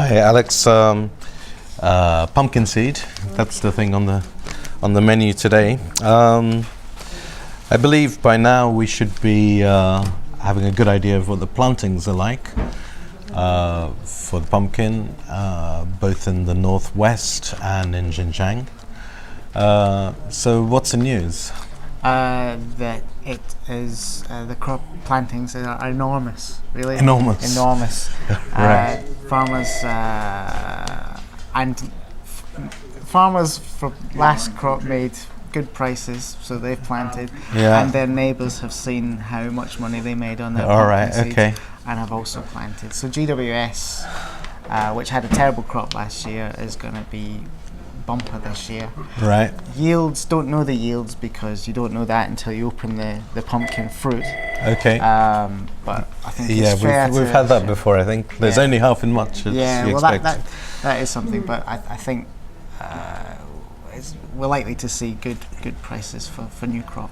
Hi, Alex. Pumpkin seed. That's the thing on the menu today. I believe by now we should be having a good idea of what the plantings are like for the pumpkin, both in the northwest and in Xinjiang. So, what's the news? That it is the crop plantings are enormous, really Enormous. Right. Farmers for last crop made good prices, so they've planted, Yeah. and their neighbours have seen how much money they made on their All pumpkin right. seeds Okay. and have also planted. So GWS, which had a terrible crop last year, is going to be bumper this year. Right. Yields, don't know the yields because you don't know that until you open the pumpkin fruit. Okay. But I think Yeah, it's fair we've had that before. I think there's Yeah. only half in much as Yeah, you well expect. that is something, but I think we're likely to see good prices for new crop.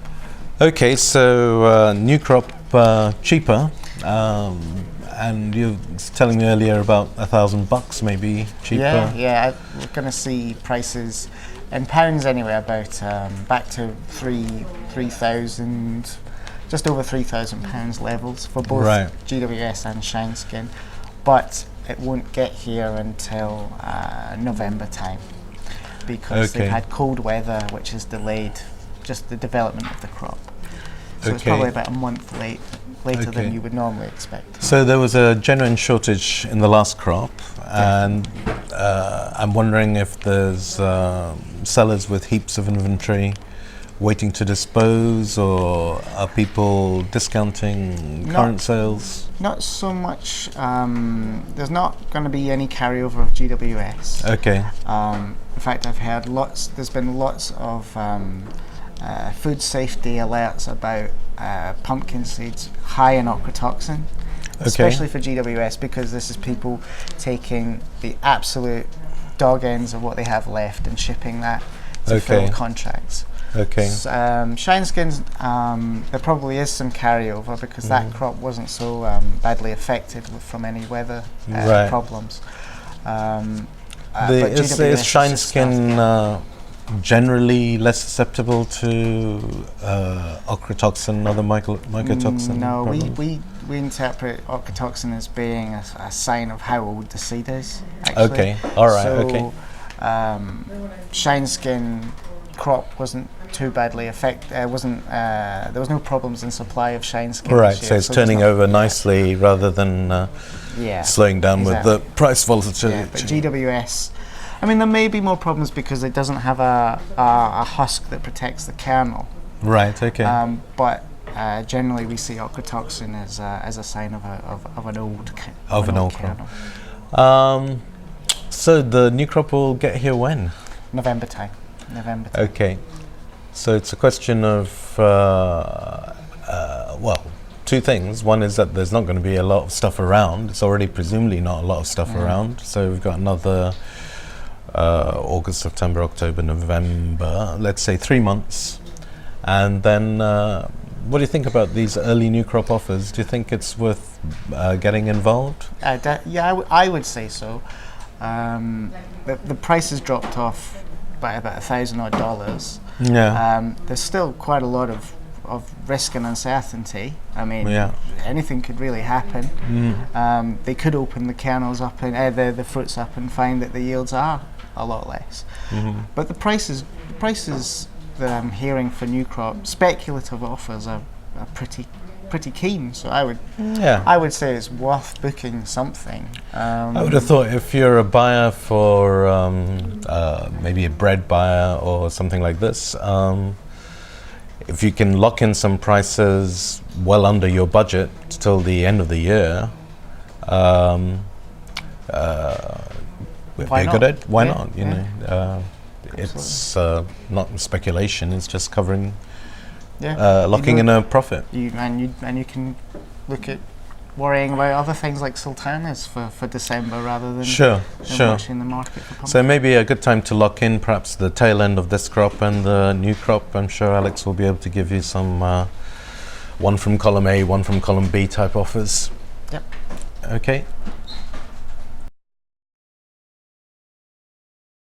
Okay, so new crop cheaper, and you're telling me earlier about $1,000 maybe cheaper. Yeah, we're going to see prices in pounds anyway, about back to 3,000, just over £3,000 levels for both Right. GWS and Shine Skin, but it won't get here until November time because Okay. they've had cold weather, which has delayed just the development of the crop. So it's Okay. probably about a month later Okay. than you would normally expect. So there was a genuine shortage in the last crop, and I'm wondering if there's sellers with heaps of inventory waiting to dispose, or are people discounting current sales? Not so much. There's not going to be any carryover of GWS. Okay. In fact, I've heard there's been lots of food safety alerts about pumpkin seeds high in ochratoxin, especially for GWS, because this is people taking the absolute dog ends of what they have left and shipping that to fill contracts. Okay. Shine Skins, there probably is some carryover because that crop wasn't so badly affected from any weather problems. But Is GWS Shine just starting Skin out. generally less susceptible to ochratoxin, other mycotoxin? No, problems? we interpret ochratoxin as being a sign of how old the seed is. Actually. Okay. All right. So, Okay. Shine Skin crop wasn't too badly affected. There was no problems in supply of Shine Skin. Right. this So year, it's there's turning not- over nicely rather than slowing down exactly. with the price volatility. Yeah, but GWS, I mean, there may be more problems because it doesn't have a husk that protects the kernel. Right. Okay. But generally, we see ochratoxin as a sign of an old old kernel. crop. So the new crop will get here when? November time. Okay. So it's a question of two things. One is that there's not going to be a lot of stuff around. It's already presumably not a lot of stuff around. So we've got another August, September, October, November, let's say 3 months. And then what do you think about these early new crop offers? Do you think it's worth getting involved? I would say so. The price has dropped off by about $1,000 odd. Yeah. There's still quite a lot of risk and uncertainty. I mean, anything could really happen. They could open the kernels up and the fruits up and find that the yields are a lot less. But the prices that I'm hearing for new crop speculative offers are pretty keen. So I would say it's worth booking something. I would have thought if you're a buyer for maybe a bread buyer or something like this, if you can lock in some prices well under your budget till the end of the year, Why not? Why Yeah, not? You know, it's not speculation. It's just covering, locking in a profit. You can look at worrying about other things like sultanas for December rather than watching the market for pumpkin. So maybe a good time to lock in perhaps the tail end of this crop and the new crop. I'm sure Alex will be able to give you some one from column A, one from column B type offers. Yep. Okay.